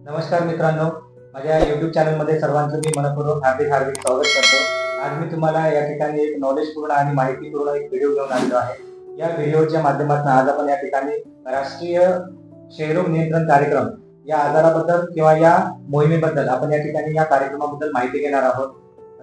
नमस्कार मित्रांनो, माझ्या YouTube चॅनलमध्ये सर्वांचं मी मनपूर्वक हार्दिक स्वागत करतो। आज मी तुम्हाला या ठिकाणी एक नॉलेजपूर्ण आणि माहितीपूर्ण एक व्हिडिओ घेऊन आलेलो आहे। या व्हिडिओच्या माध्यमातून आज आपण या ठिकाणी राष्ट्रीय क्षयरोग नियंत्रण कार्यक्रम या आजाराबद्दल किंवा या मोहिमेबद्दल आपण या ठिकाणी या कार्यक्रमाबद्दल माहिती घेणार आहोत।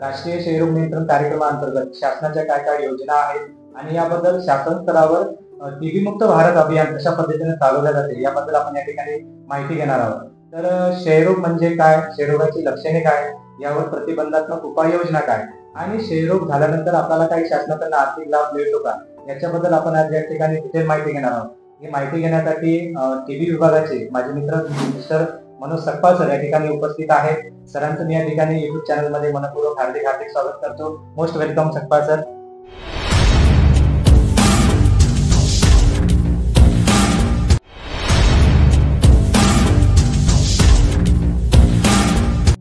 राष्ट्रीय क्षयरोग नियंत्रण कार्यक्रमाअंतर्गत शासनाच्या काय काय योजना आहेत आणि याबद्दल शासन स्तरावर टीबी मुक्त भारत अभियान कशा पद्धतीने चालवले जाते याबद्दल आपण या ठिकाणी माहिती घेणार आहोत। तर क्षयरोग म्हणजे काय, क्षयरोगाची लक्षणे काय, यावर प्रतिबंधात्मक उपाययोजना काय आणि क्षयरोग झाल्यानंतर आपल्याला काही शासनाकडून आर्थिक लाभ मिळतो का, याच्याबद्दल आपण आज या ठिकाणी डिटेल माहिती घेणार आहोत। ही माहिती घेण्यासाठी टीबी विभागाचे माझे मित्र मिस्टर मनोज सकपाळ सर या ठिकाणी उपस्थित आहेत। सरांचं मी या ठिकाणी YouTube चॅनलमध्ये मनपूर्वक हार्दिक स्वागत करतो। Most welcome Sakpal sir.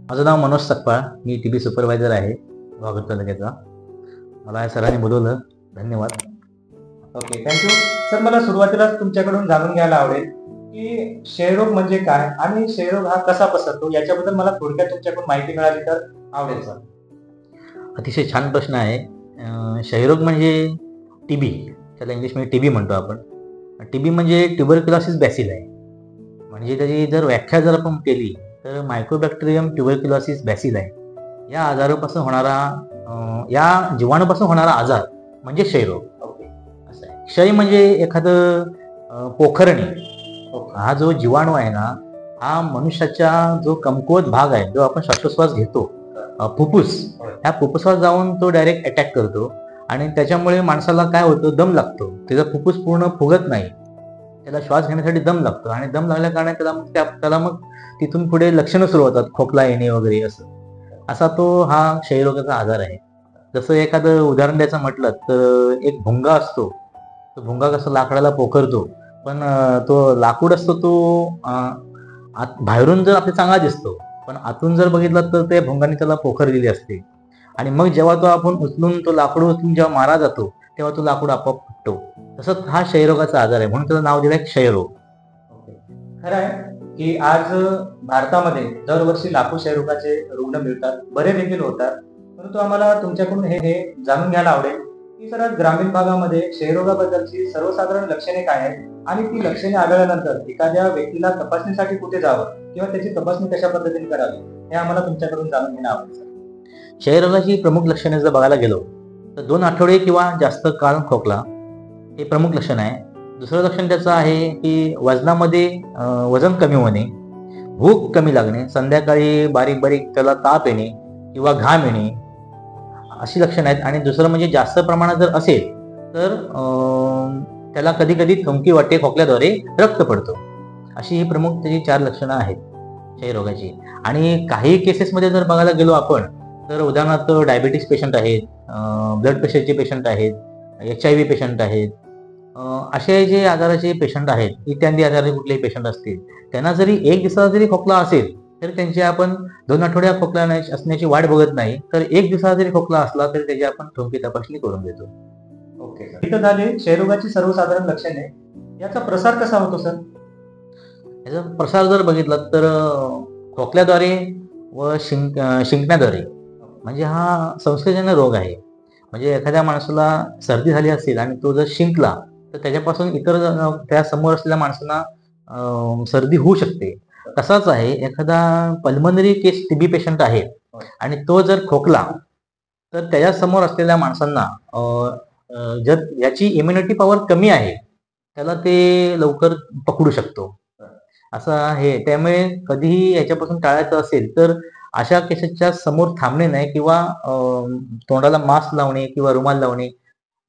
माझं नाव मनोज सकपाळ, मी टीबी सुपरवायझर आहे वाघद तालुक्याचा। मला सरांनी बोलवलं, धन्यवाद। Okay, thank you sir. मला सुरुवातीलाच तुमच्याकडून जाणून घ्यायला आवडेल की क्षयरोग म्हणजे काय आणि क्षयरोग हा कसा पसरतो, याच्याबद्दल मला थोडक्यात तुमच्याकडून माहिती मिळाली तर आवडेल सर। अतिशय छान प्रश्न आहे। क्षयरोग म्हणजे टीबी, त्याला इंग्लिशमध्ये टीबी म्हणतो आपण। टीबी म्हणजे ट्युबरक्युलोसिस बॅसिल आहे। म्हणजे त्याची जर व्याख्या जर आपण केली तर मायक्रोबॅक्टेरियम ट्युबरक्युलोसिस बॅसिल आहे। या आजारापासून होणारा या जीवाणूपासून होणारा आजार म्हणजे क्षयरोग। असं आहे। क्षय म्हणजे एखादं पोखरणे, हा जो जीवाणू आहे ना, हा मनुष्याच्या जो कमकुवत भाग आहे, जो आपण श्वासोच्छ्वास घेतो, फुफ्फुस, ह्या फुफ्फुसावर जाऊन तो डायरेक्ट अटॅक करतो आणि त्याच्यामुळे माणसाला काय होतं, दम लागतो। त्याचा फुफ्फुस पूर्ण फुगत नाही, त्याला श्वास घेण्यासाठी दम लागतो आणि दम लागल्या कारणाने त्याला मग तिथून पुढे लक्षणं सुरू होतात, खोकला येणे वगैरे असा तो हा क्षयरोगाचा आजार आहे। जसं एखादं उदाहरण द्यायचं म्हटलं तर एक भुंगा असतो, तो भुंगा कसं लाकडाला पोखरतो, पण तो लाकूड असतो तो बाहेरून जर आपल्याला चांगला दिसतो, पण आतून जर बघितलं तर त्या भुंगाने त्याला पोखरलेली असते आणि मग जेव्हा तो आपण उचलून तो लाकूड उचलून जेव्हा मारा जातो तेव्हा तो लाकूड आपोआप फुटतो। तसंच हा क्षयरोगाचा आजार आहे, म्हणून त्याचं नाव दिलं आहे क्षयरोग। खरं आहे की आज भारतामध्ये दरवर्षी लाखो क्षयरोगाचे रुग्ण मिळतात, बरे देखील होतात। परंतु आम्हाला तुमच्याकडून हे जाणून घ्यायला आवडेल की सर, ग्रामीण भागामध्ये क्षयरोगाबद्दलची सर्वसाधारण लक्षणे काय आहेत आणि ती लक्षणे आढळल्यानंतर एखाद्या व्यक्तीला तपासणीसाठी कुठे जावं किंवा त्याची तपासणी कशा पद्धतीने करावी, हे आम्हाला तुमच्याकडून जाणून घेणं आवडेल सर। क्षयरोगाची प्रमुख लक्षणे जर बघायला गेलो तर 2 आठवडे किंवा जास्त काळ खोकला हे प्रमुख लक्षण आहे। दुसरं लक्षण त्याचं आहे की वजनामध्ये वजन कमी होणे, भूक कमी लागणे, संध्याकाळी बारीक बारीक त्याला ताप येणे किंवा घाम येणे, अशी लक्षणं आहेत। आणि दुसरं म्हणजे जास्त प्रमाणात जर असेल तर त्याला कधी कधी थुंकी वाटते, खोकल्याद्वारे रक्त पडतो। अशी ही प्रमुख त्याची 4 लक्षणं आहेत क्षयरोगाची। आणि काही केसेसमध्ये जर बघायला गेलो आपण तर उदाहरणार्थ डायबिटीस पेशंट आहेत, ब्लड प्रेशरचे पेशंट आहेत, HIV पेशंट आहेत, असे जे आजाराचे पेशंट आहेत, इत्यादी आजाराचे कुठलेही पेशंट असतील, त्यांना जरी 1 दिवसाचा जरी खोकला असेल तर त्यांची आपण 2 आठवड्या खोकला असण्याची वाट बघत नाही, तर 1 दिवसाचा जरी खोकला असला तरी त्याची आपण थुंकी तपासणी करून देतो। ओके सर, इथं झाले क्षयरोगाची सर्वसाधारण लक्षणे। याचा प्रसार कसा होतो सर? याचा प्रसार जर बघितला तर खोकल्याद्वारे व शिंकण्याद्वारे, म्हणजे हा संसर्गजन्य रोग आहे। म्हणजे एखाद्या माणसाला सर्दी झाली असेल आणि तो जर शिंकला तर त्याच्यापासून इतर त्या समोर असलेल्या माणसांना सर्दी होऊ शकते। तसाच आहे, एखादा पल्मनरी केस टीबी पेशंट आहे आणि तो जर खोकला तर त्याच्या समोर असलेल्या माणसांना जर याची इम्युनिटी पॉवर कमी आहे त्याला ते लवकर पकडू शकतो, असं आहे। त्यामुळे कधीही याच्यापासून टाळायचं असेल तर अशा केसेसच्या समोर थांबणे नाही किंवा तोंडाला मास्क लावणे किंवा रुमाल लावणे,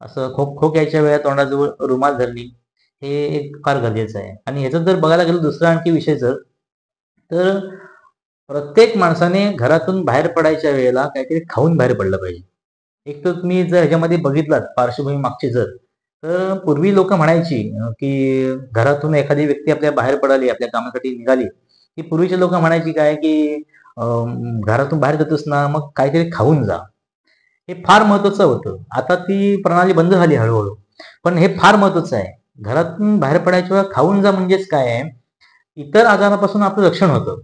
असं खोक यायच्या वेळा तोंडाजवळ रुमाल धरणे हे एक फार गरजेचं आहे। आणि ह्याचं जर बघायला गेलं दुसरा आणखी विषय तर प्रत्येक माणसाने घरातून बाहेर पडायच्या वेळेला काहीतरी खाऊन बाहेर पडलं पाहिजे। एक तर तुम्ही जर ह्याच्यामध्ये बघितलात पार्श्वभूमी मागची तर पूर्वी लोक म्हणायची की घरातून एखादी व्यक्ती आपल्या बाहेर पडाली, आपल्या कामासाठी निघाली की पूर्वीचे लोक म्हणायची काय की घरातून बाहेर जातोस ना, मग काहीतरी खाऊन जा। हे फार महत्वाचं होतं। आता ती प्रणाली बंद झाली हळूहळू, पण हे फार महत्वाचं आहे। घरातून बाहेर पडायच्या वेळा खाऊन जा म्हणजेच काय आहे, इतर आजारापासून आपलं रक्षण होतं।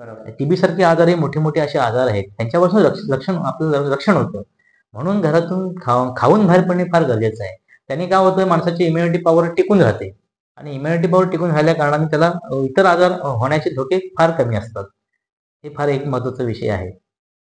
बरोबर. टीबी सारखे आजार हे मोठे मोठे असे आजार आहेत, त्यांच्यापासून आपलं रक्षण होतं. म्हणून घरातून खाऊन बाहेर पडणे फार गरजेचं आहे. त्याने काय होतं, माणसाची इम्युनिटी पॉवर टिकून राहते आणि इम्युनिटी पॉवर टिकून राहिल्या कारणाने त्याला इतर आजार होण्याचे धोके फार कमी असतात. हे फार एक महत्वाचा विषय आहे.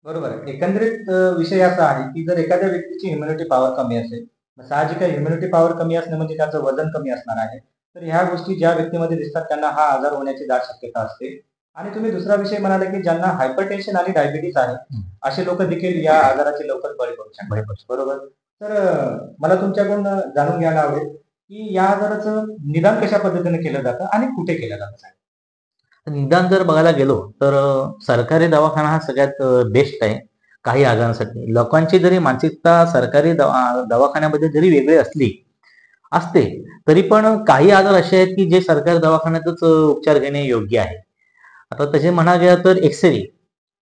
बरोबर आहे. एकंदरीत विषय असा आहे, की जर एखाद्या व्यक्तीची इम्युनिटी पॉवर कमी असेल, साहजिक आहे इम्युनिटी पॉवर कमी असणे म्हणजे त्याचं वजन कमी असणार आहे. तर ह्या गोष्टी ज्या व्यक्तीमध्ये दिसतात त्यांना हा आजार होण्याची दाट शक्यता असते. आणि तुम्ही दुसरा विषय म्हणाले, की ज्यांना हायपरटेन्शन आणि डायबिटीज आहे, असे लोकं देखील या आजाराचे लवकर बळी पडू शकतात. बरोबर. तर मला तुमच्याकडून जाणून घ्यायला आवडेल, की या आजाराचं निदान कशा पद्धतीने केलं जातं आणि कुठे केलं जातं? साहेब? निदान जर बघायला गेलो तर सरकारी दवाखाना हा सगळ्यात बेस्ट आहे काही आजारांसाठी. लोकांची जरी मानसिकता सरकारी दवाखान्यामध्ये जरी वेगळी असते, तरी पण काही आजार असे आहेत की जे सरकारी दवाखान्यातच उपचार घेणे योग्य आहे. आता तसे म्हणायला गेलं तर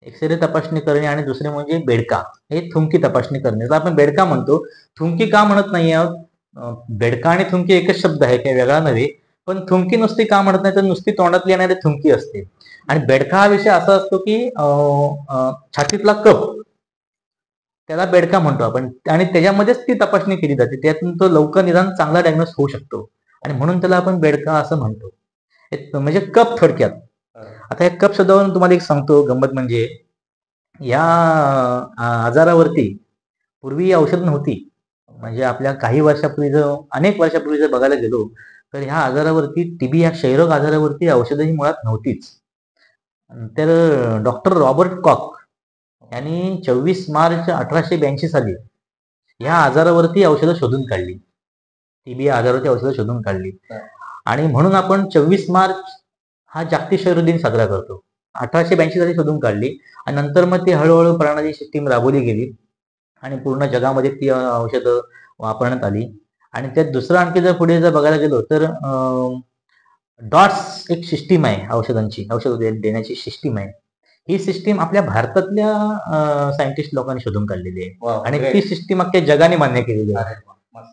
एक्सरे तपासणी करणे आणि दुसरे म्हणजे बेडका, हे थुंकी तपासणी करणे. तर आपण बेडका म्हणतो, थुंकी का म्हणत नाही आहोत? बेडका आणि थुंकी एकच शब्द आहे, काही वेगळा नव्हे. पण थुंकी नुसती का म्हणत नाही, तर नुसती तोंडातली येणारी थुंकी असते. आणि बेडका हा विषय असा असतो की छातीतला कफ, त्याला बेडका म्हणतो आपण, आणि त्याच्यामध्येच ती तपासणी केली जाते. त्यातून तो लवकर निदान चांगला डायग्नोस होऊ शकतो आणि म्हणून त्याला आपण बेडका असं म्हणतो. म्हणजे कफ थोडक्यात. आता या कफ शब्दावरून तुम्हाला एक सांगतो गंमत, म्हणजे या आजारावरती पूर्वी औषध नव्हती. म्हणजे आपल्या काही वर्षापूर्वी अनेक वर्षापूर्वी जर बघायला गेलो तर ह्या आजारावरती, टीबी या क्षयरोग आजारावरती औषधही मुळात नव्हतीच. तर डॉक्टर रॉबर्ट कॉक यांनी 24 मार्च 1882 साली ह्या आजारावरती औषधं शोधून काढली. टीबी या आजारावरती औषधं शोधून काढली आणि म्हणून आपण 24 मार्च हा जागतिक क्षयरोग दिन साजरा करतो. 1882 साली शोधून काढली आणि नंतर मग ती हळूहळू प्रणाली सिस्टीम राबवली गेली आणि पूर्ण जगामध्ये ती औषधं वापरण्यात आली. आणि त्यात दुसरं आणखी जर पुढे जर बघायला गेलो तर डॉट्स एक सिस्टीम आहे औषधांची, औषध देण्याची सिस्टीम आहे. ही सिस्टीम आपल्या भारतातल्या सायंटिस्ट लोकांनी शोधून काढलेली आहे आणि ती सिस्टीम अख्ख्या जगाने मान्य केलेली आहे.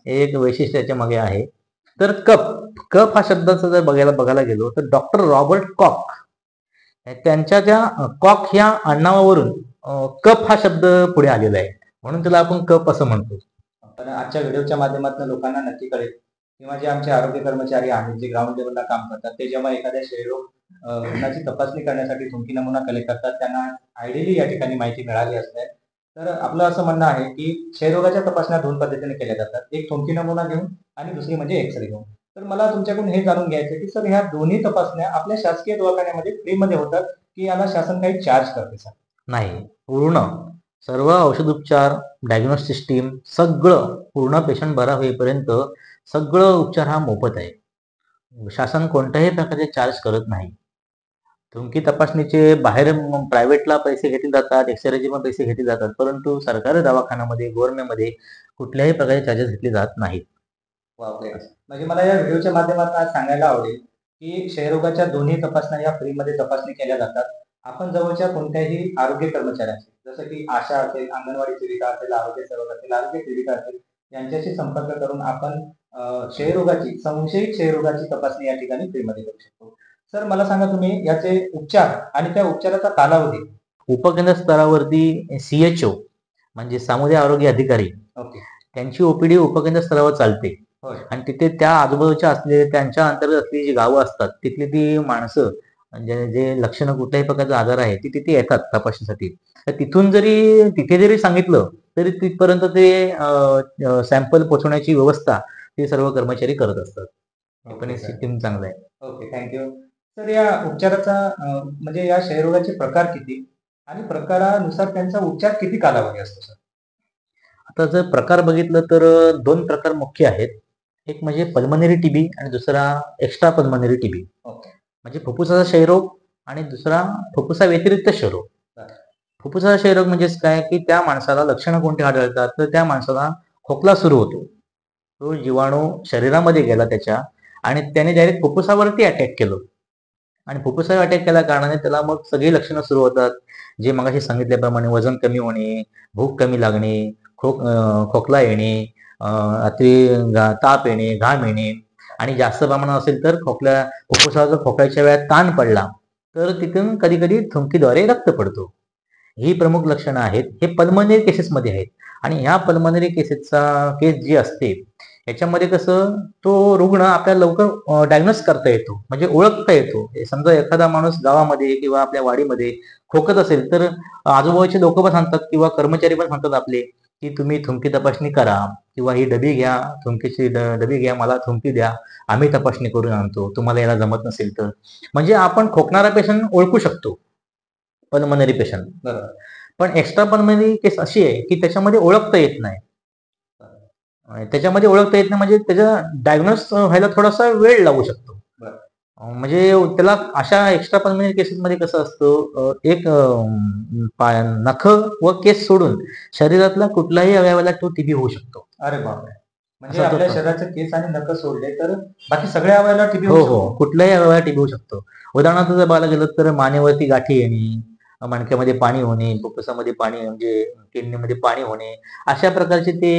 हे एक वैशिष्ट्य त्याच्या मागे आहे. तर कफ हा शब्दाचा जर बघायला गेलो तर डॉक्टर रॉबर्ट कॉक, त्यांच्या त्या कॉक ह्या आडनावावरून कफ हा शब्द पुढे आलेला आहे, म्हणून त्याला आपण कफ असं म्हणतो. पण आजच्या व्हिडिओच्या माध्यमातून लोकांना नक्की कळेल, किंवा जे आमचे आरोग्य कर्मचारी आहेत जे ग्राउंड लेवलला काम करतात, ते जेव्हा एखाद्या क्षयरोग रुग्णाची तपासणी करण्यासाठी थुंकी नमुना कलेक्ट करतात, त्यांना आयडियली या ठिकाणी माहिती मिळाली असते. तर आपलं असं म्हणणं आहे की क्षयरोगाच्या तपासण्या दोन पद्धतीने केल्या जातात, एक थुंकी नमुना घेऊन आणि दुसरी म्हणजे एक्सरे घेऊन. तर मला तुमच्याकडून हे जाणून घ्यायचं की सर, ह्या दोन्ही तपासण्या आपल्या शासकीय दवाखान्यामध्ये फ्रीमध्ये होतात की याला शासन काही चार्ज करते सर? नाही, पूर्ण सर्व औषधोपचार, डायग्नोस सिस्टीम सगळं पूर्ण पेशंट बरा होईपर्यंत सगळं उपचार हा मोफत आहे. शासन कोणत्याही प्रकारचे चार्ज करत नाही. थुंकी तपासणीचे बाहेर प्रायव्हेटला पैसे घेतले जातात, एक्सरेचे पण पैसे घेतले जातात, परंतु सरकारी दवाखान्यामध्ये, गव्हर्नमेंटमध्ये कुठल्याही प्रकारचे चार्जेस घेतले जात नाहीत. म्हणजे मला या व्हिडिओच्या माध्यमातून आज सांगायला आवडेल की क्षयरोगाच्या दोन्ही तपासण्या या फ्रीमध्ये तपासणी केल्या जातात. आपण जवळच्या कोणत्याही आरोग्य कर्मचाऱ्यांशी, जसं की आशा असेल, अंगणवाडी सेविका असेल, आरोग्य सेवक असेल, आरोग्य सेविका असेल, यांच्याशी संपर्क करून आपण संशयित क्षयरोगाची तपासणी या ठिकाणी फ्रीमध्ये करू शकतो. सर, मला सांगा तुम्ही याचे उपचार आणि त्या उपचाराचा कालावधी. उपकेंद्र स्तरावरती CHO म्हणजे सामुदायिक आरोग्य अधिकारी, ओके. त्यांची ओपीडी उपकेंद्र स्तरावर चालते आणि तिथे त्या आजूबाजूच्या असलेले, त्यांच्या अंतर्गत असलेली जी गावं असतात, तिथली ती माणसं म्हणजे जे लक्षणं कुठल्याही प्रकारचा आजार आहे ती तिथे येतात तपासणीसाठी. तर तिथे जरी सांगितलं तरी तिथपर्यंत ते सॅम्पल पोहोचवण्याची व्यवस्था ते सर्व कर्मचारी करत असतात. पण सिस्टीम चांगलं आहे. Okay, thank you. तर या उपचाराचा म्हणजे या क्षयरोगाचे प्रकार किती आणि प्रकारानुसार त्यांचा उपचार किती कालावधी असतो सर? आता जर प्रकार बघितलं तर 2 प्रकार मुख्य आहेत. एक म्हणजे पल्मनरी टीबी आणि दुसरा एक्स्ट्रा पल्मनरी टीबी. ओके. म्हणजे फुफ्फुसाचा क्षयरोग आणि दुसरा फुफ्फुसा व्यतिरिक्त क्षयरोग. फुफ्फुसाचा क्षयरोग म्हणजेच काय, की त्या माणसाला लक्षणं कोणती आढळतात, तर त्या माणसाला खोकला सुरू होतो. तो जीवाणू शरीरामध्ये गेला त्याच्या आणि त्याने डायरेक्ट फुफ्फुसावरती अटॅक केलं आणि फुफ्फुसावर अटॅक केल्या कारणाने त्याला मग सगळी लक्षणं सुरू होतात. जे मगाशी सांगितल्याप्रमाणे वजन कमी होणे, भूक कमी लागणे, खोकला येणे, ताप येणे, घाम येणे आणि जास्त प्रमाणात असेल तर फुफ्फुसाचा खोकल्याच्या वेळात ताण पडला तर तिथून कधी कधी थुंकीद्वारे रक्त पडतो. ही प्रमुख लक्षणं आहेत. हे पल्मनरी केसेसमध्ये आहेत. आणि ह्या पल्मनरी केस जी असते याच्यामध्ये कसं तो रुग्ण आपल्याला लवकर डायग्नोस करता येतो, म्हणजे ओळखता येतो. समजा एखादा माणूस गावामध्ये किंवा आपल्या वाडीमध्ये खोकत असेल तर आजूबाजूचे लोक पण सांगतात किंवा कर्मचारी पण सांगतात आपले की तुम्ही थुंकी तपासणी करा किंवा ही डबी घ्या, थुंकीची डबी घ्या, मला थुंकी द्या, आम्ही तपासणी करून आणतो, तुम्हाला याला जमत नसेल तर. म्हणजे आपण खोकणारा पेशंट ओळखू शकतो, पल्मनरी पेशंट. बरोबर. पण एक्स्ट्रा पल्मनरी केस अशी आहे की त्याच्यामध्ये ओळखता येत नाही. म्हणजे त्याच्या डायग्नोस व्हायला थोडासा वेळ लागू शकतो. बरं. म्हणजे त्याला अशा एक्स्ट्रा पल्मनरी केसेसमध्ये कसं असतं, एक नख व केस सोडून शरीरातला कुठलाही अवयवाला तो टीबी होऊ शकतो. अरे बापरे. म्हणजे असं आपल्या होतं. शरीराचे केस आणि नख सोडले तर बाकी सगळ्या अवयवाला टीबी हो होऊ हो, शकतो. कुठल्याही अवयवाला टीबी होऊ शकतो. उदाहरणार्थ जर बघायला गेलं तर मानेवरती गाठी येणे, मणक्यामध्ये पाणी होणे, फुफ्फुसामध्ये पाणी म्हणजे किडनीमध्ये पाणी होणे, अशा प्रकारचे ते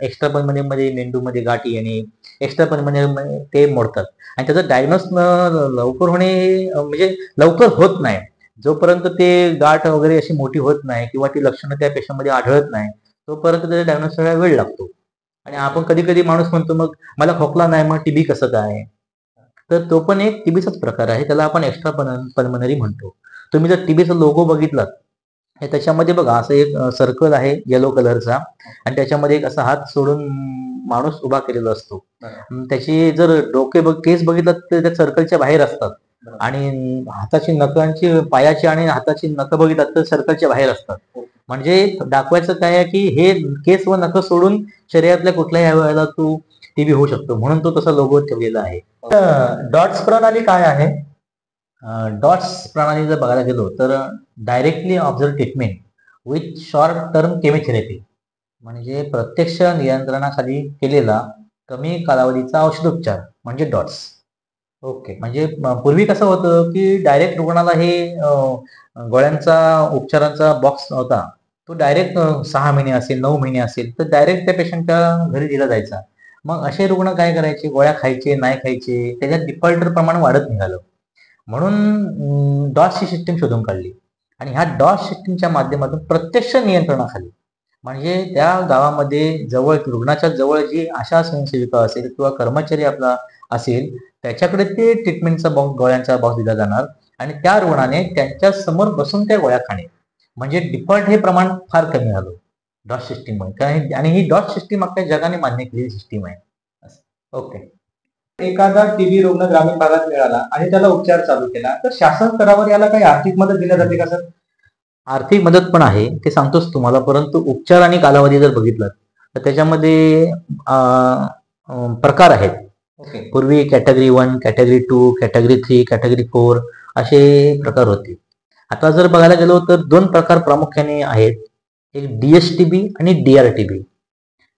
एक्स्ट्रा पल्मनरीमध्ये मेंदूमध्ये गाठी येणे, एक्स्ट्रा पल्मनरीमध्ये ते मोडतात. आणि त्याचं डायग्नोस लवकर होणे म्हणजे लवकर होत नाही. जोपर्यंत ते गाठ वगैरे अशी मोठी होत नाही किंवा ती लक्षणं त्या पेशंटमध्ये आढळत नाही तोपर्यंत त्याचा डायग्नोस व्हायला वेळ लागतो. आणि आपण कधी कधी माणूस म्हणतो मग मला खोकला नाही, मग टीबी कसं काय? तर तो पण एक टीबीचाच प्रकार आहे, त्याला आपण एक्स्ट्रा पल्मनरी म्हणतो. तुम्ही जर टीबीचा लोगो बघितलात हे त्याच्यामध्ये बघा असं एक सर्कल आहे येलो कलरचा आणि त्याच्यामध्ये एक असा हात सोडून माणूस उभा केलेला असतो. त्याची जर केस बघितलात तर त्या सर्कलच्या बाहेर असतात आणि हाताची नखांची पायाची आणि हाताची नख बघितलात तर सर्कलच्या बाहेर असतात. म्हणजे दाखवायचं काय आहे की हे केस व नख सोडून शरीरातल्या कुठल्याही अवयवाला तो टीबी होऊ शकतो, म्हणून तो तसा लोगो ठेवलेला आहे. डॉट्स प्रणाली काय आहे? डॉट्स प्रणाली जर बघायला गेलो तर directly observe treatment with short term chemotherapy, म्हणजे प्रत्यक्ष नियंत्रणाखाली केलेला कमी कालावधीचा औषधोपचार म्हणजे डॉट्स. ओके. म्हणजे पूर्वी कसं होतं की डायरेक्ट रुग्णाला हे गोळ्यांचा उपचारांचा बॉक्स होता, तो डायरेक्ट 6 महिने असेल 9 महिने असेल तर डायरेक्ट त्या पेशंटच्या घरी दिला जायचा. मग असे रुग्ण काय करायचे, गोळ्या खायचे नाही खायचे, त्याच्यात डिफॉल्टर प्रमाण वाढत निघालं. म्हणून डॉट्सची सिस्टीम शोधून काढली आणि ह्या डॉट्स सिस्टीमच्या माध्यमातून प्रत्यक्ष नियंत्रणाखाली म्हणजे त्या गावामध्ये जवळ रुग्णाच्या जवळ जी आशा स्वयंसेविका असेल किंवा कर्मचारी आपला असेल त्याच्याकडे ते ट्रीटमेंटचा बॉक्स, गोळ्यांचा बॉक्स दिला जाणार आणि त्या रुग्णाने त्यांच्या समोर बसून त्या गोळ्या खाणे. म्हणजे डिफॉल्ट हे प्रमाण फार कमी झालं डॉट सिस्टीममुळे. आणि ही डॉट सिस्टीम आपल्या जगाने मान्य केलेली सिस्टीम आहे. ओके. एखादा टीबी रुग्ण ग्रामीण भागात मिळाला आणि त्याला उपचार चालू केला तर शासन स्तरावर याला काही आर्थिक मदत दिली जाते का सर? आर्थिक मदत पण आहे, ते सांगतोच तुम्हाला. परंतु उपचार आणि कालावधी जर बघितलं तर त्याच्यामध्ये प्रकार आहेत. ओके. पूर्वी कॅटेगरी 1, कॅटेगरी 2, कॅटेगरी 3, कॅटेगरी 4 असे प्रकार होते. आता जर बघायला गेलो तर 2 प्रकार प्रामुख्याने आहेत, एक DSTB आणि DRTB.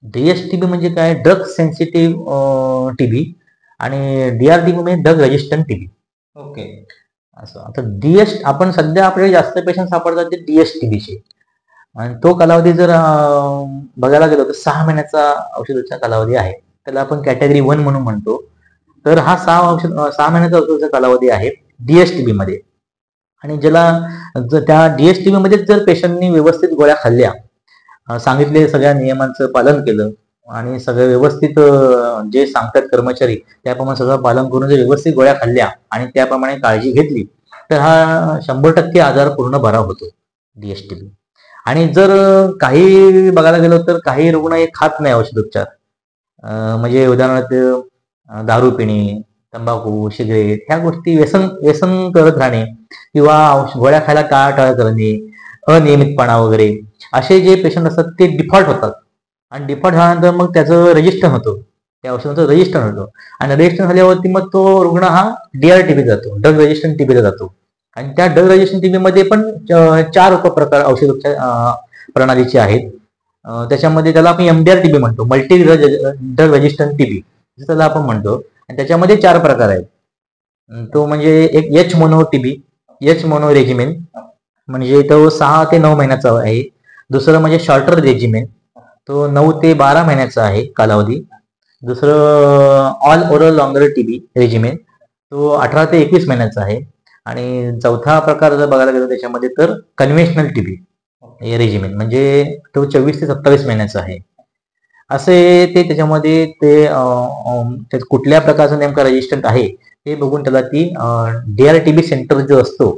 DSTB म्हणजे काय, ड्रग सेन्सिटिव्ह टीबी आणि DRTB म्हणजे ड्रग रेजिस्टंट टीबी. ओके. असं. आता आपण सध्या आपल्याला जास्त पेशंट सापडतात ते DSTBचे आणि तो कालावधी जर बघायला गेलो तर 6 महिन्याचा औषधाचा कालावधी आहे. त्याला आपण कॅटेगरी 1 म्हणून म्हणतो. तर हा 6 महिन्याचा औषधाचा कालावधी आहे DSTB मध्ये. आणि जर त्या DSTB मध्ये जर पेशंटनी व्यवस्थित गोळ्या खाल्ल्या, सांगितले सगळ्या नियमांचं पालन केलं आणि सगळं व्यवस्थित जे सांगतात कर्मचारी त्याप्रमाणे सगळं पालन करून जर व्यवस्थित गोळ्या खाल्ल्या आणि त्याप्रमाणे काळजी घेतली तर हा 100% आजार पूर्ण बरा होतो DSTB. आणि जर काही बघायला गेलो तर काही रुग्ण हे खात नाही औषधोपचार, म्हणजे उदाहरणार्थ दारू पिणे, तंबाखू, सिगरेट ह्या गोष्टी व्यसन करत राहणे किंवा गोळ्या खायला टाळाटाळ करणे, अनियमितपणा वगैरे असे जे पेशंट असतात ते डिफॉल्ट होतात. आणि डिफॉल्ट झाल्यानंतर मग त्याचं रजिस्टर होतं, त्या औषधाचं रजिस्टर होतं आणि रजिस्टर झाल्यावरती मग तो रुग्ण हा DRTB जातो, ड्रग रेजिस्टंट टीबीला जातो. आणि त्या ड्रग रेजिस्टंट टीबी मध्ये पण 4 उपप्रकार औषधोपचार प्रणालीचे आहेत. त्याच्यामध्ये त्याला आपण MDR-TB म्हणतो, मल्टी ड्रग रेजिस्टंट टीबी त्याला आपण म्हणतो. आणि त्याच्यामध्ये 4 प्रकार आहेत. तो म्हणजे एक H mono TB, H mono regimen म्हणजे तो 6 ते 9 महिन्याचा आहे. दुसरं म्हणजे शॉर्टर रेजिमेन, तो 9 ते 12 महिन्याचा आहे कालावधी. दुसरं all oral longer TB regimen, तो 18 ते 21 महिन्याचा आहे. आणि चौथा प्रकार जर बघायला गेलो त्याच्यामध्ये तर कन्व्हेन्शनल टीबी हे रेजिमेंट, म्हणजे तो 24 ते 27 महिन्याचा आहे. असे ते त्याच्यामध्ये ते कुठल्या प्रकारचं नेमका रेजिस्टंट आहे ते बघून त्याला ती DRTB सेंटर जो असतो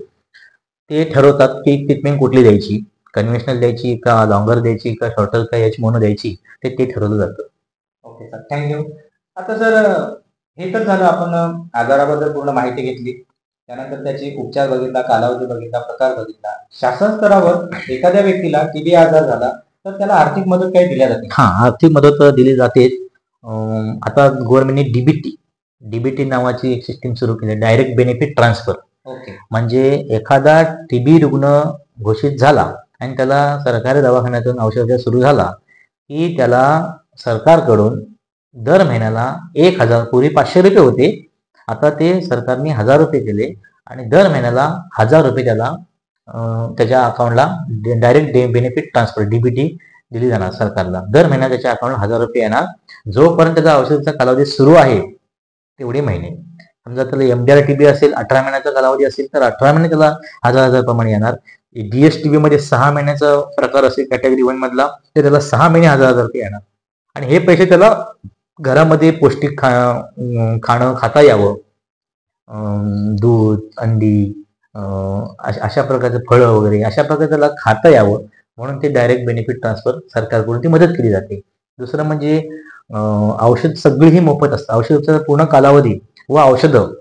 ते ठरवतात की ट्रीटमेंट कुठली द्यायची, कन्व्हेन्शनल द्यायची का लॉंगर द्यायची का शॉर्टर का याची मोनो द्यायची, ते ठरवलं जातं. Okay sir, thank you. आता सर, हे तर झालं, आपण आजाराबद्दल पूर्ण माहिती घेतली, त्यानंतर त्याची उपचार बघितला, कालावधी बघितला, प्रकार बघितला. शासन स्तरावर एखाद्या व्यक्तीला टीबी आजार झाला तर त्याला आर्थिक मदत काही दिल्या जाते? हा, आर्थिक मदत दिली जाते. आता गव्हर्नमेंटने डीबीटी नावाची एक सिस्टीम सुरू केली, डायरेक्ट बेनिफिट ट्रान्सफर. ओके. म्हणजे एखादा टीबी रुग्ण घोषित झाला आणि त्याला सरकारी दवाखान्यातून औषध सुरू झाला की त्याला सरकारकडून दर महिन्याला 1,000, पूर्वी 500 रुपये होते, आता ते सरकारने 1,000 रुपये केले आणि दर महिन्याला 1,000 रुपये त्याला त्याच्या अकाउंटला डायरेक्ट बेनिफिट ट्रान्सफर डीबीटी दिली जाणार सरकारला. दर महिन्यात त्याच्या अकाउंटला 1,000 रुपये येणार, जोपर्यंत त्याचा औषधाचा कालावधी सुरू आहे तेवढे महिने. समजा त्याला MDR टीबी असेल, 18 महिन्याचा कालावधी असेल तर 18 महिने त्याला 1,000 प्रमाणे येणार. DSTB मध्ये 6 महिन्याचा प्रकार असेल कॅटेगरी 1 मधला, तर त्याला 6 महिने 1,000 रुपये येणार आणि हे पैसे त्याला घरामध्ये पौष्टिक खाणं खाता यावं, दूध, अंडी, अशा प्रकारचे फळं वगैरे अशा प्रकारे त्याला खाता यावं म्हणून ते डायरेक्ट बेनिफिट ट्रान्सफर सरकारकडून ती मदत केली जाते. दुसरं म्हणजे औषध सगळी ही मोफत असतात. औषधाचा पूर्ण कालावधी व औषधं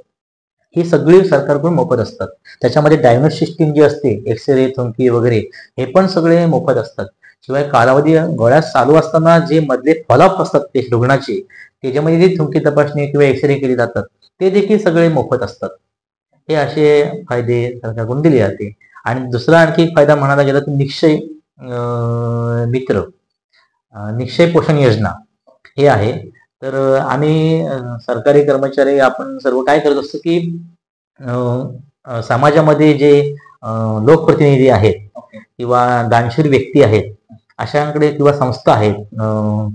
ही सगळी सरकारकडून मोफत असतात. त्याच्यामध्ये डायग्नोस्टिक सिस्टीम जी असते, एक्सरे, थुंकी वगैरे हे पण सगळे मोफत असतात. शिवाय कालावधी गोळ्या चालू असताना जे मधले फॉलोअप असतात ते रुग्णाचे, त्याच्यामध्ये जी थुंकी तपासणी किंवा एक्सरे केली जातात ते देखील सगळे मोफत असतात. हे असे फायदे सरकारकडून दिले जाते. आणि दुसरा आणखी एक फायदा म्हणायला गेला तर निक्षय मित्र, निक्षय पोषण योजना हे आहे. तर आम्ही सरकारी कर्मचारी आपण सर्व काय करत असतो की समाजामध्ये जे लोकप्रतिनिधी आहेत किंवा दानशूर व्यक्ती आहेत अशांकडे किंवा संस्था आहेत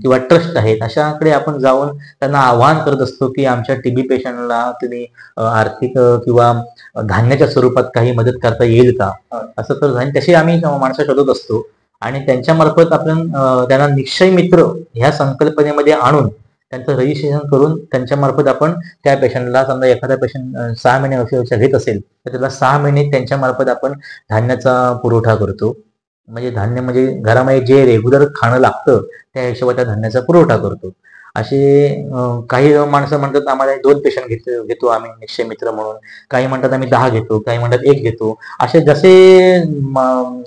किंवा ट्रस्ट आहेत अशांकडे आपण जाऊन त्यांना आवाहन करत असतो की आमच्या टीबी पेशंटला तुम्ही आर्थिक किंवा धान्याच्या स्वरूपात काही मदत करता येईल का, असं तर तसे आम्ही माणसं शोधत असतो आणि त्यांच्यामार्फत आपण त्यांना निक्षय मित्र ह्या संकल्पनेमध्ये आणून त्यांचं रजिस्ट्रेशन करून त्यांच्यामार्फत आपण त्या पेशंटला, समजा एखादा पेशंट 6 महिने औषध घेत असेल तर त्याला 6 महिने त्यांच्यामार्फत आपण धान्याचा पुरवठा करतो. म्हणजे धान्य म्हणजे घरामध्ये जे रेग्युलर खाणं लागतं त्या हिशोबात त्या धान्याचा पुरवठा करतो. असे काही माणसं म्हणतात आम्हाला 2 पेशंट घेतो आम्ही निक्षय मित्र म्हणून, काही म्हणतात आम्ही 10 घेतो, काही म्हणतात 1 घेतो. असे जसे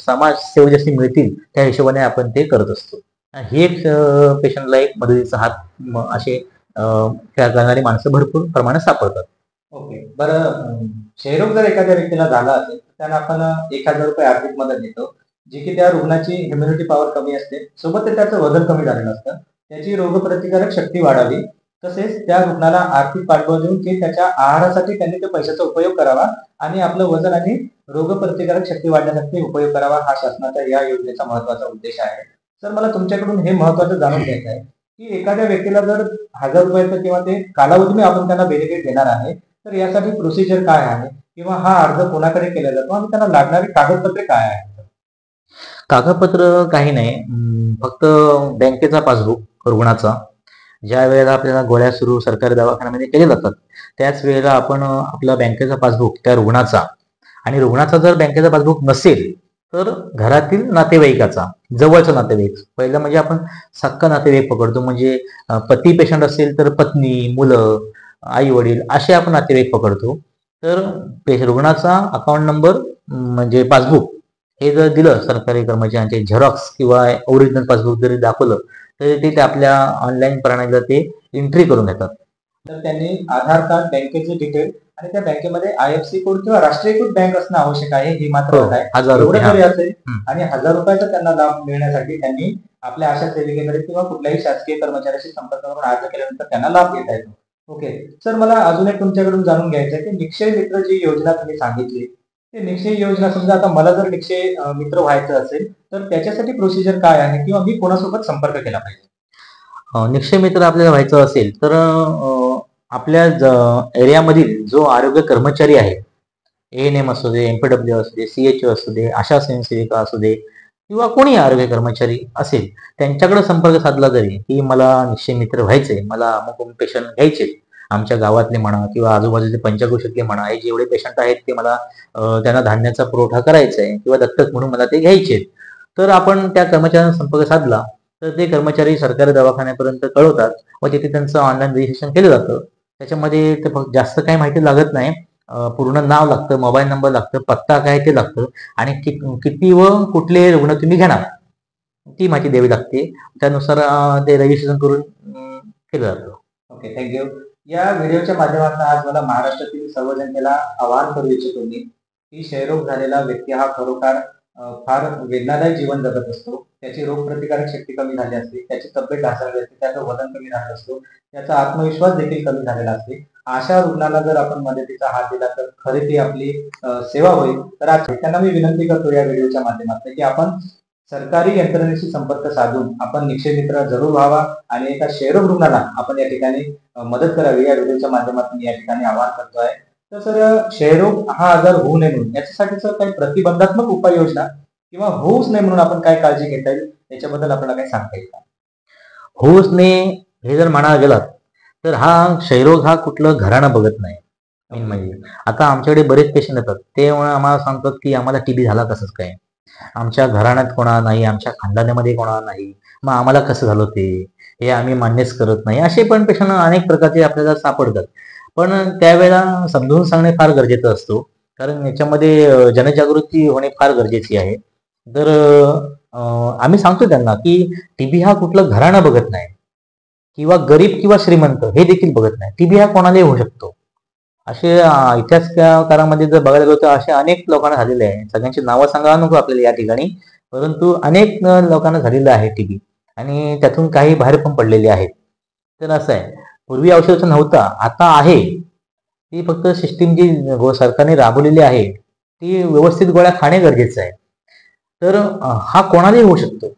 समाजसेवा जसे मिळतील त्या हिशोबाने आपण ते करत असतो. ही एक पेशंटला एक मदतीचा हात असे करणारी माणसं भरपूर प्रमाणात सापडतात. ओके, बरं, क्षयरोग जर एखाद्या व्यक्तीला झाला असेल तर त्यांना आपण 1,000 रुपये आर्थिक मदत देतो, जी की त्या रुग्णाची इम्युनिटी पॉवर कमी असते, सोबत त्याचं वजन कमी झालेलं असतं, त्याची रोगप्रतिकारक शक्ती वाढावी, तसेच त्या रुग्णाला आर्थिक पाठबळ देऊन की त्याच्या आहारासाठी त्यांनी त्या पैशाचा उपयोग करावा आणि आपलं वजन आणि रोगप्रतिकारक शक्ती वाढण्यासाठी उपयोग करावा, हा शासनाचा या योजनेचा महत्वाचा उद्देश आहे. सर, मला तुमच्याकडून हे महत्वाचं जाणून घ्यायचं आहे की एखाद्या व्यक्तीला जर 1,000 रुपयाचं किंवा ते कालावधीने आपण त्यांना बेनिफिट देणार आहे तर यासाठी प्रोसिजर काय आहे किंवा हा अर्ज कोणाकडे केला जातो आणि त्यांना लागणारी कागदपत्रे काय आहेत? कागदपत्र काही नाही, फक्त बँकेचा पासबुक रुग्णाचा. ज्या वेळेला आपल्याला गोळ्या सुरू सरकारी दवाखान्यामध्ये केले जातात त्याच वेळेला आपण आपला बँकेचा पासबुक त्या रुग्णाचा, आणि रुग्णाचा जर बँकेचा पासबुक नसेल तर घरातील नातेवाईकाचा, जवळचा नातेवाईक, पहिलं म्हणजे आपण सक्का नातेवाईक पकडतो, म्हणजे पती पेशंट असेल तर पत्नी, मुलं, आई वडील असे आपण नातेवाईक पकडतो. तर रुग्णाचा अकाउंट नंबर म्हणजे पासबुक हे जर दिलं सरकारी कर्मचाऱ्यांचे झेरॉक्स किंवा ओरिजिनल पासबुक जरी दाखवलं तर ते आपल्या ऑनलाईन प्रणालीला ते एंट्री करून घेतात. तर त्यांनी आधार कार्ड, बँकेचे डिटेल आणि त्या बँकेमध्ये IFSC कोड किंवा राष्ट्रीयकृत बँक असणं आवश्यक आहे, ही मात्र आहे. 1,000 एवढं रुपये जरी असेल आणि 1,000 रुपयाचा त्यांना लाभ मिळण्यासाठी त्यांनी आपल्या आशा सेविकेकडे किंवा कुठल्याही शासकीय कर्मचाऱ्याशी संपर्क करून अर्ज केल्यानंतर त्यांना लाभ घेता येतो. ओके सर, मला अजून एक तुमच्याकडून जाणून घ्यायचं आहे की निक्षय मित्र जी योजना तुम्ही सांगितली, ते निक्षय योजना, समजा आता मला जर निक्षय मित्र व्हायचं असेल तर त्याच्यासाठी प्रोसिजर काय आहे किंवा मी कोणासोबत संपर्क केला पाहिजे? निक्षय मित्र आपल्याला व्हायचं असेल तर आपल्या एरियामधील जो आरोग्य कर्मचारी आहे, ANM असू दे, MPW असू दे, CHO असू दे, आशा स्वयंसेविका असू दे किंवा कोणी आरोग्य कर्मचारी असेल, त्यांच्याकडे संपर्क साधला जरी की मला निश्चय मित्र व्हायचे, मला अमुक पेशंट घ्यायचे, आमच्या गावातले म्हणा किंवा आजूबाजूचे पंचक्रोशीतले म्हणा, हे जेवढे पेशंट आहेत ते मला त्यांना धान्याचा पुरवठा करायचा आहे किंवा दत्तक म्हणून मला ते घ्यायचे, तर आपण त्या कर्मचाऱ्यांना संपर्क साधला तर ते कर्मचारी सरकारी दवाखान्यापर्यंत कळवतात व तिथे त्यांचं ऑनलाईन रजिस्ट्रेशन केलं जातं. त्याच्यामध्ये ते जास्त काही माहिती लागत नाही. पूर्ण नाव लागतं, मोबाईल नंबर लागतं, पत्ता काय ते लागतं आणि किती व कुठले रुग्ण तुम्ही घेणार ती माहिती द्यावी लागते. त्यानुसार ते रजिस्ट्रेशन करून केलं जातं. Okay, thank you. या व्हिडिओच्या माध्यमातून आज मला महाराष्ट्रातील सर्व जनतेला आवाहन करू इच्छितो मी की क्षयरोग झालेला व्यक्ती हा खरोखर फार वेदनादायक जीवन जगत असतो. त्याची रोगप्रतिकारक शक्ती कमी झाली असते, त्याची तब्येत ढासळली असते, त्याचं वजन कमी झालं असतो, त्याचा आत्मविश्वास देखील कमी झालेला असते. अशा रुग्णाला जर आपण मदतीचा हात दिला तर खरी ती आपली सेवा होईल. तर आज त्यांना मी विनंती करतो या व्हिडिओच्या माध्यमातून की आपण सरकारी यंत्रणेशी संपर्क साधून आपण निक्षय मित्र जरूर व्हावा आणि एका क्षयरोग रुग्णाला आपण या ठिकाणी मदत करावी, या व्हिडिओच्या माध्यमातून या ठिकाणी आवाहन करतोय. तर सर, क्षयरोग हा आजार होऊ नये म्हणून याच्यासाठी सर काही प्रतिबंधात्मक उपाययोजना किंवा होऊच नये म्हणून आपण काय काळजी घेता येईल याच्याबद्दल आपल्याला काही सांगता येईल का? होऊच नये हे जर म्हणायला गेलात तर हा क्षयरोग हा कुठलं घराणं बघत नाही. मेन म्हणजे आता आमच्याकडे बरेच पेशंट येतात, ते आम्हाला सांगतात की आम्हाला TB झाला कसंच काय, आमच्या घराण्यात कोणा नाही, आमच्या खानदानामध्ये कोणा नाही, मग आम्हाला कसं झालं ते, हे आम्ही मान्यच करत नाही. असे पण पेशंट अनेक प्रकारचे आपल्याला सापडतात. पण त्यावेळेला समजून सांगणे फार गरजेचं असतो, कारण याच्यामध्ये जनजागृती होणे फार गरजेची आहे. तर आम्ही सांगतो त्यांना की TB हा कुठलं घराणं बघत नाही किंवा गरीब किंवा श्रीमंत हे देखील बघत नाही. TB हा कोणालाही होऊ शकतो. असे इतिहासकारामध्ये जर बघायला गेलो तर असे अनेक लोकांना झालेले आहे. सगळ्यांची नावं सांगायला नको आपल्याला या ठिकाणी, परंतु अनेक लोकांना झालेलं आहे TB आणि त्यातून काही बाहेर पण पडलेले आहेत. तर असं आहे, पूर्वी औषध नव्हता, आता आहे. ती फक्त सिस्टीम जी सरकारने राबवलेली आहे ती व्यवस्थित गोळ्या खाणे गरजेचं आहे. तर हा कोणालाही होऊ शकतो.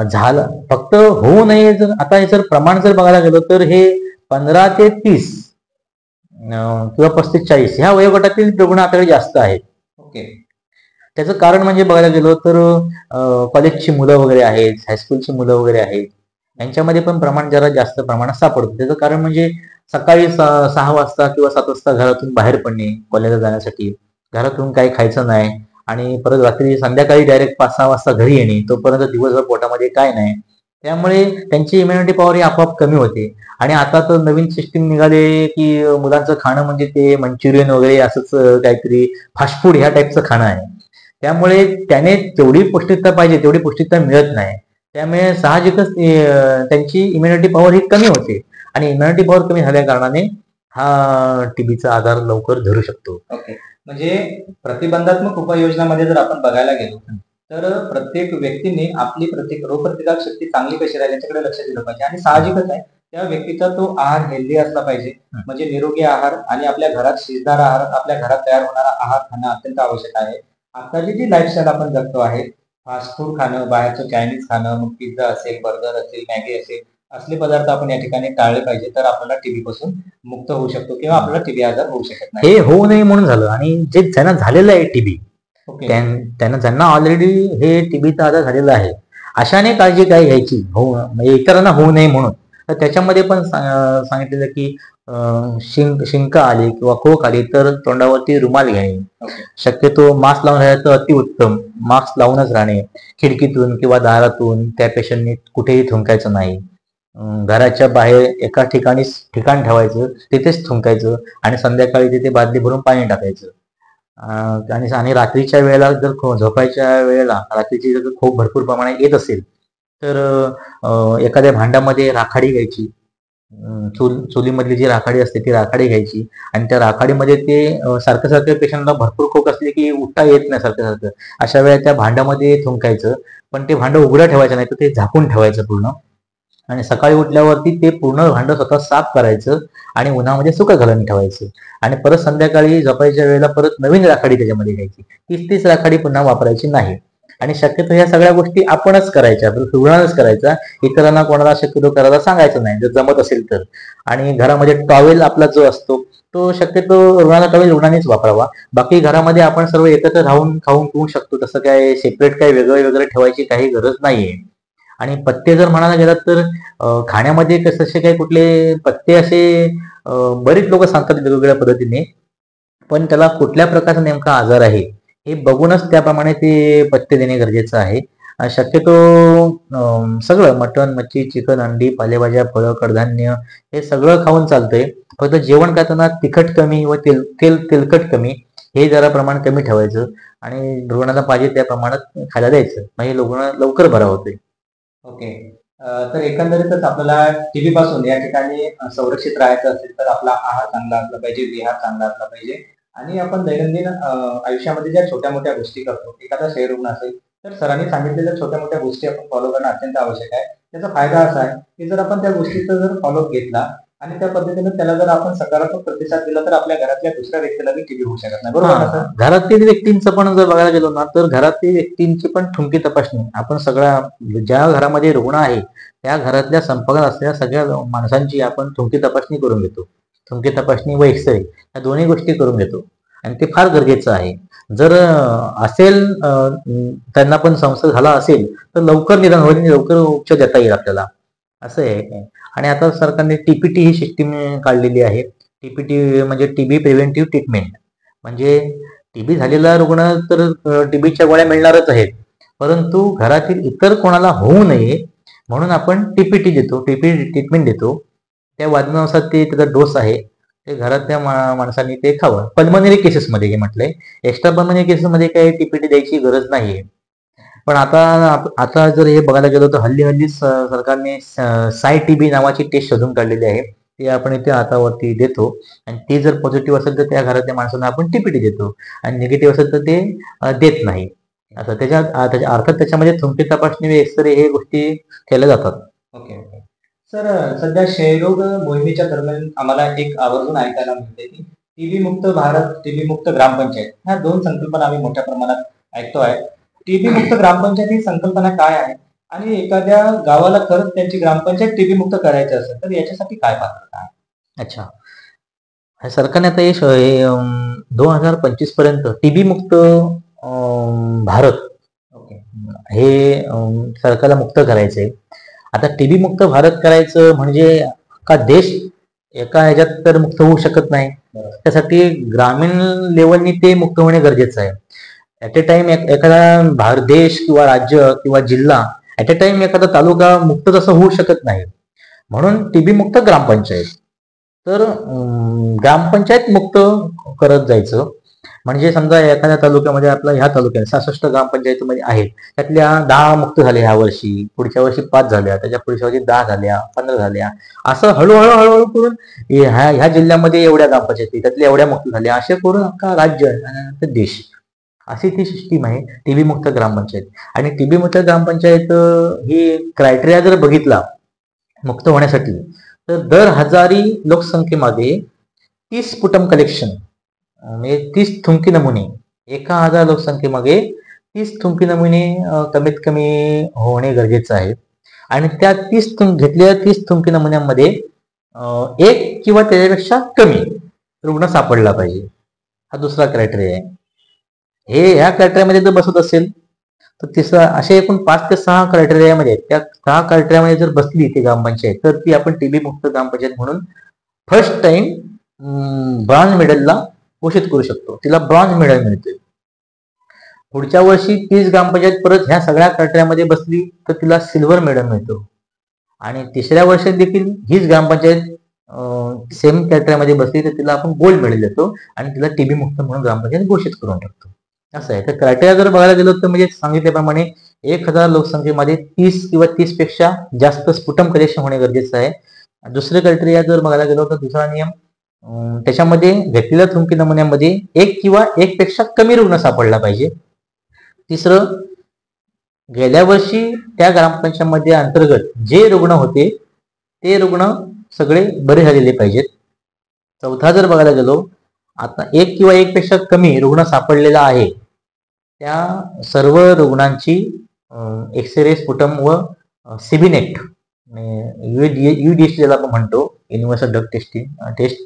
झालं फक्त होऊ नये. जर आता जर प्रमाण जर बघायला गेलो तर हे 15 ते 30 किंवा 35-40 ह्या वयोगटातील रुग्ण आपल्याकडे जास्त आहेत. ओके, त्याचं कारण म्हणजे बघायला गेलो तर कॉलेजची मुलं वगैरे आहेत, हायस्कूलची मुलं वगैरे आहेत, यांच्यामध्ये पण प्रमाण जरा जास्त प्रमाणात सापडतं. त्याचं कारण म्हणजे सकाळी 6 वाजता किंवा 7 वाजता घरातून बाहेर पडणे कॉलेजला जाण्यासाठी, घरातून काही खायचं नाही आणि परत रात्री संध्याकाळी डायरेक्ट 5-6 वाजता घरी येणे, तोपर्यंत दिवसभर पोटामध्ये काय नाही. त्यामुळे त्यांची इम्युनिटी पॉवर ही आपोआप कमी होते. आणि आता तर नवीन सिस्टीम निघाले की मुलांचं खाणं म्हणजे ते मंचुरियन वगैरे असंच काहीतरी फास्ट फूड ह्या टाईपचं खाणं आहे. त्यामुळे त्याने तेवढी पौष्टिकता पाहिजे तेवढी पौष्टिकता मिळत नाही. त्यामुळे साहजिकच त्यांची इम्युनिटी पॉवर ही कमी होते आणि इम्युनिटी पॉवर कमी झाल्या कारणाने हा TBचा आजार लवकर धरू शकतो. ओके, म्हणजे प्रतिबंधात्मक उपाययोजनामध्ये जर आपण बघायला गेलो तर प्रत्येक व्यक्तीने आपली रोगप्रतिकारक शक्ती चांगली कशी राहील याच्याकडे लक्ष दिलं पाहिजे. आणि साहजिकच आहे, त्या व्यक्तीचा तो आहार हेल्दी असला पाहिजे, म्हणजे निरोगी आहार आणि आपल्या घरात शिजणारा आहार, आपल्या घरात तयार होणारा आहार खाणं अत्यंत आवश्यक आहे. आताची जी लाईफस्टाईल आपण जगतो आहे, फास्ट फूड खाणं, बाहेरचं चायनीज खाणं, मग पिझ्झा असेल, बर्गर असेल, मॅगी असेल, असले पदार्थ आपण या ठिकाणी टाळले पाहिजे. तर आपल्याला TB पासून मुक्त होऊ शकतो किंवा आपल्याला TB आजार होऊ शकत नाही. हे होऊ नये म्हणून झालं. आणि जे ज्यांना झालेलं आहे TB, ओके, ज्यांना ऑलरेडी हे TBचा आजार झालेला आहे, अशाने काळजी काय घ्यायची म्हणजे इतरांना होऊ नये म्हणून. तर त्याच्यामध्ये पण सांगितलेलं की शिंका आली किंवा खोक आली तर तोंडावरती रुमाल घेणे, शक्यतो मास्क लावून राहिलं तर अतिउत्तम, मास्क लावूनच राहणे, खिडकीतून किंवा दारातून त्या पेशंटने कुठेही थुंकायचं नाही, घराच्या बाहेर एका ठिकाण ठेवायचं, तिथेच थुंकायचं आणि संध्याकाळी तिथे बादली भरून पाणी टाकायचं. आणि रात्रीच्या वेळेला जर झोपायच्या वेळेला रात्रीची जर खूप भरपूर प्रमाणात येत असेल तर एखाद्या भांड्यामध्ये राखाडी घ्यायची, चुलीमधली जी राखाडी असते ती राखाडी घ्यायची आणि त्या राखाडीमध्ये ते सारखं पेशंटला भरपूर खोक असले की उठता येत नाही सारखं, अशा वेळेला त्या भांड्यामध्ये थुंकायचं. पण ते भांडं उघडं ठेवायचं नाही तर ते झाकून ठेवायचं पूर्ण. आणि सकाळी उठल्यावरती ते पूर्ण भांडं स्वतः साफ करायचं आणि उन्हामध्ये सुकं घालून ठेवायचं आणि परत संध्याकाळी झोपायच्या वेळेला परत नवीन राखाडी त्याच्यामध्ये घ्यायची. तीच राखाडी पुन्हा वापरायची नाही. आणि शक्यतो ह्या सगळ्या गोष्टी आपणच करायच्या, रुग्णानंच करायचा, इतरांना कोणाला शक्यतो करायला सांगायचं नाही जर जमत असेल तर. आणि घरामध्ये टॉवेल आपला जो असतो तो शक्यतो रुग्णाला टॉवेल रुग्णानेच वापरावा. बाकी घरामध्ये आपण सर्व एकत्र राहून खाऊन पिऊ शकतो, तसं काय सेपरेट काय वेगळं वगैरे ठेवायची काही गरज नाहीये. आणि पथ्य जर म्हणायला गेलात तर खाण्यामध्ये कसे काही कुठले पथ्य असे बरेच लोक सांगतात वेगवेगळ्या पद्धतीने, पण त्याला कुठल्या प्रकारचा नेमका आजार आहे हे बघूनच त्याप्रमाणे ते पथ्य देणे गरजेचं आहे. शक्यतो सगळं मटण, मच्छी, चिकन, अंडी, पालेभाज्या, फळं, कडधान्य हे सगळं खाऊन चालतंय. फक्त जेवण करताना तिखट कमी व तेलकट कमी हे जरा प्रमाण कमी ठेवायचं आणि रुग्णाला पाहिजे त्या प्रमाणात खायला द्यायचं, म्हणजे रुग्ण लवकर बरा होतोय. ओके. तर एकंदरीतच आपल्याला टीबी पासून या ठिकाणी संरक्षित राहायचं असेल तर आपला आहार चांगला असला पाहिजे, विहार चांगला असला पाहिजे आणि आपण दैनंदिन आयुष्यामध्ये ज्या छोट्या मोठ्या गोष्टी करतो, एखादा क्षयरुग्ण असेल तर सरांनी सांगितलेल्या छोट्या मोठ्या गोष्टी आपण फॉलो करणं अत्यंत आवश्यक आहे. त्याचा फायदा असा आहे की जर आपण त्या गोष्टीचा जर फॉलो घेतला आणि त्या पद्धतीने त्याला जर आपण सकारात्मक प्रतिसाद दिला तर आपल्या घरातल्या दुसऱ्या व्यक्तीला टीबी होऊ शकत नाही. बरोबर ना सर? घरातील व्यक्तींचं पण जर बघायला गेलो ना तर घरातील व्यक्तींची पण ठुमकी तपासणी आपण सगळ्या ज्या घरामध्ये रुग्ण आहे त्या घरातल्या संपर्कात असलेल्या सगळ्या माणसांची आपण ठुमकी तपासणी करून घेतो. ठुमकी तपासणी व एक्सरे या दोन्ही गोष्टी करून घेतो आणि ते फार गरजेचं आहे. जर असेल त्यांना पण संसर्ग झाला असेल तर लवकर निदान होईल, लवकर उपचार देता येईल आपल्याला, असं आहे. आणि आता सरकारने टीपीटी ही सिस्टीम काढलेली आहे. टीपीटी म्हणजे टीबी प्रिव्हेंटिव्ह ट्रीटमेंट, म्हणजे टीबी झालेला रुग्ण तर टीबीच्या गोळ्या मिळणारच आहेत, परंतु घरातील इतर कोणाला होऊ नये म्हणून आपण टीपीटी देतो, टीपी ट्रीटमेंट देतो. त्या वादनानुसार ते त्याचा डोस आहे, ते घरातल्या माणसांनी ते खावं. पल्मनरी केसेसमध्ये हे म्हटलंय, एक्स्ट्रा पल्मनरी केसेसमध्ये काही टीपीटी द्यायची गरज नाहीये. पण आता जर हे बघायला गेलो तर हल्ली सरकारने साय टीबी नावाची टेस्ट शोधून काढलेली आहे. ती आपण इथे हातावरती देतो आणि ती जर पॉझिटिव्ह असेल तर त्या घरातल्या माणसांना आपण टीपीटी देतो आणि निगेटिव्ह असेल तर ते देत नाही. आता त्याच्या अर्थात त्याच्यामध्ये थुंकी तपासणी, एक्सरे हे गोष्टी केल्या जातात. Okay okay. सर सध्या क्षयरोग मोहिमेच्या दरम्यान आम्हाला एक आवर्जून ऐकायला मिळते की टीबी मुक्त भारत, टीबी मुक्त ग्रामपंचायत ह्या दोन संकल्पना आम्ही मोठ्या प्रमाणात ऐकतो आहे. टीबी मुक्त ग्रामपंचायत ही संकल्पना काय आहे आणि एखाद्या गावाला खरंच त्यांची ग्रामपंचायत टीबी मुक्त करायची असेल तर याच्यासाठी काय पात्रता आहे? अच्छा, सरकारने आता हे 2025 पर्यंत टीबी मुक्त भारत हे सरकारला मुक्त करायचंय. आता टीबी मुक्त भारत करायचं म्हणजे का देश एका ह्याच्यात तर मुक्त होऊ शकत नाही, त्यासाठी ग्रामीण लेवलनी ते मुक्त होणे गरजेचं आहे. ऍट ए टाइम एखादा देश किंवा राज्य किंवा जिल्हा ऍट ए टाइम एखादा तालुका मुक्त तसं होऊ शकत नाही, म्हणून टीबी मुक्त ग्रामपंचायत. तर ग्रामपंचायत मुक्त करत जायचं, म्हणजे समजा एखाद्या तालुक्यामध्ये आपला ह्या तालुक्यात 66 ग्रामपंचायतीमध्ये आहेत, त्यातल्या 10 मुक्त झाल्या ह्या वर्षी, पुढच्या वर्षी 5 झाल्या, त्याच्या पुढच्या वर्षी 10 झाल्या, 15 झाल्या, असं हळूहळू करून ह्या जिल्ह्यामध्ये एवढ्या ग्रामपंचायती, त्यातल्या एवढ्या मुक्त झाल्या, असे करून अख्खा राज्य आणि देश, अशी ती सिस्टीम आहे टीबी मुक्त ग्रामपंचायत. आणि टीबी मुक्त ग्रामपंचायत ही क्रायटेरिया जर बघितला मुक्त होण्यासाठी तर दर हजारी लोकसंख्येमध्ये 30 स्पुटम कलेक्शन म्हणजे 30 थुंकी नमुने, 1000 लोकसंख्येमागे 30 थुंकी नमुने कमीत कमी होणे गरजेचं आहे. आणि त्या घेतलेल्या 30 थुंकी नमुन्यांमध्ये एक किंवा त्याच्यापेक्षा कमी रुग्ण सापडला पाहिजे, हा दुसरा क्रायटेरिया आहे. ह्या क्रायटेरियामध्ये जर बसत असेल तर तिसरा, असे एकूण 5 ते 6 क्रायटेरियामध्ये, त्या 6 क्रायटेरियामध्ये जर बसली ती ग्रामपंचायत तर ती आपण टीबी मुक्त ग्रामपंचायत म्हणून फर्स्ट टाइम ब्रॉन्झ मेडलला घोषित करू शकतो, तिला ब्रॉन्झ मेडल मिळते. पुढच्या वर्षी 30 ग्रामपंचायत परत ह्या सगळ्या क्रायटेरियामध्ये बसली तर तिला सिल्वर मेडल मिळतो. आणि तिसऱ्या वर्षात देखील हीच ग्रामपंचायत सेम क्रायटेरियामध्ये बसली तर तिला आपण गोल्ड मेडल देतो आणि तिला टीबी मुक्त म्हणून ग्रामपंचायत घोषित करून टाकतो, असं आहे. तर क्रायटेरिया जर बघायला गेलो तर म्हणजे सांगितल्याप्रमाणे 1000 लोकसंख्येमध्ये 30 किंवा 30 पेक्षा जास्त स्पुटम कलेक्शन होणे गरजेचं आहे. दुसरे क्रायटेरिया जर बघायला गेलो तर दुसरा नियम, त्याच्यामध्ये घेतलेल्या थुंकी नमुन्यामध्ये 1 किंवा 1 पेक्षा कमी रुग्ण सापडला पाहिजे. तिसरं, गेल्या वर्षी त्या ग्रामपंचायतीमध्ये अंतर्गत जे रुग्ण होते ते रुग्ण सगळे बरे झालेले पाहिजेत. चौथा जर बघायला गेलो, आता 1 किंवा 1 पेक्षा कमी रुग्ण सापडलेला आहे त्या सर्व रुग्णांची एक्सरे स्फुटम व सिबिनेट UDST ज्याला आपण म्हणतो, युनिव्हर्सल ड्रग टेस्ट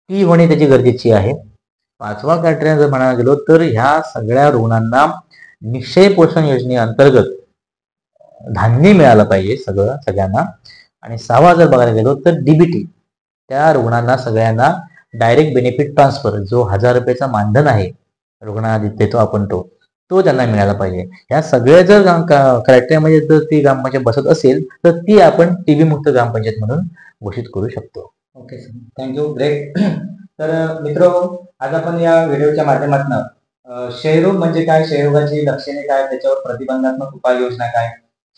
ती होणे त्याची गरजेची आहे. 5वा क्रायटेरिया जर म्हणायला गेलो तर ह्या सगळ्या रुग्णांना निश्चय पोषण योजनेअंतर्गत धान्य मिळालं पाहिजे सगळ्यांना. आणि 6वा जर बघायला गेलो तर DBT, त्या रुग्णांना सगळ्यांना डायरेक्ट बेनिफिट ट्रान्सफर, जो 1000 रुपयाचा मानधन आहे रुग्णांना देतो आपण, तो त्यांना मिळाला पाहिजे. ह्या सगळ्या जर क्रायटेरियामध्ये जर ती ग्रामपंचायत बसत असेल तर ती आपण TB मुक्त ग्रामपंचायत म्हणून घोषित करू शकतो. Okay sir, thank you, great. तर मित्र, आज आपण या व्हिडिओच्या माध्यमातून क्षयरोग म्हणजे काय, क्षयरोगाची लक्षणे काय, त्याच्यावर प्रतिबंधात्मक उपाययोजना काय,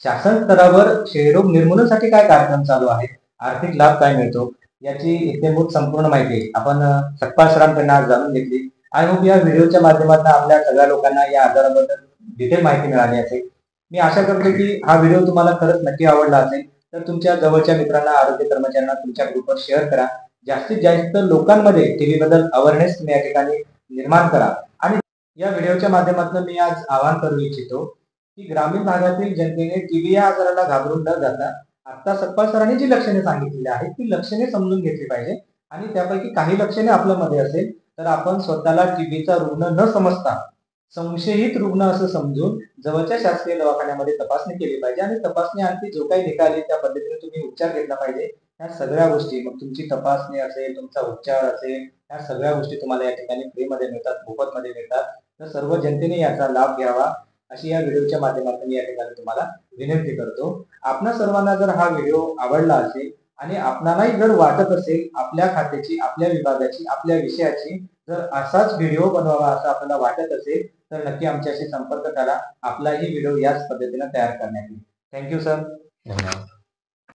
शासन स्तरावर क्षयरोग निर्मूलनासाठी काय कार्यक्रम चालू आहेत, आर्थिक लाभ काय मिळतो, याची इत्तेभूत संपूर्ण माहिती आपण सतपाल सरांकडून आज जाणून घेतली. आय होप या व्हिडिओच्या माध्यमातून आपल्या सगळ्या लोकांना या आजाराबद्दल डिटेल माहिती मिळाली असेल. मी आशा करतो की हा व्हिडिओ तुम्हाला खरंच नक्की आवडला असेल. तर तुमच्या जवळच्या मित्रांना, आरोग्य कर्मचाऱ्यांना तुमच्या ग्रुपवर शेअर करा. जास्तीत जास्त लोकांमध्ये टीबी बद्दल अवेअरनेस तुम्ही या ठिकाणी निर्माण करा. आणि या व्हिडिओच्या माध्यमातून मी आज आवाहन करू इच्छितो की ग्रामीण भागातील जनतेने टीबी या आजाराला घाबरून न जाता आता सतपाल सरांनी जी लक्षणे सांगितलेली आहेत ती लक्षणे समजून घेतली पाहिजे. आणि त्यापैकी काही लक्षणे आपल्यामध्ये असेल तर आपण स्वतःला टीबीचा रुग्ण न समजता संशयित रुग्ण असं समजून जवळच्या शासकीय दवाखान्यामध्ये तपासणी केली पाहिजे. आणि तपासणी आणखी जो काही निकाल येईल त्या पद्धतीने तुम्ही उपचार घेतला पाहिजे. ह्या सगळ्या गोष्टी, मग तुमची तपासणी असेल, तुमचा उपचार असेल, ह्या सगळ्या गोष्टी तुम्हाला या ठिकाणी फ्रीमध्ये मिळतात, मोफतमध्ये मिळतात. तर सर्व जनतेने याचा लाभ घ्यावा अशी या व्हिडिओच्या माध्यमातून या ठिकाणी तुम्हाला विनंती करतो. आपणा सर्वांना जर हा व्हिडिओ आवडला असेल आणि आपणालाही जर वाटत असेल आपल्या खात्याची, आपल्या विभागाची, आपल्या विषयाची जर असाच व्हिडिओ बनवावा असं आपल्याला वाटत असेल तर नक्की आमच्याशी संपर्क करा. आपलाही व्हिडिओ याच पद्धतीने तयार करण्यात येईल. Thank you sir. धन्यवाद.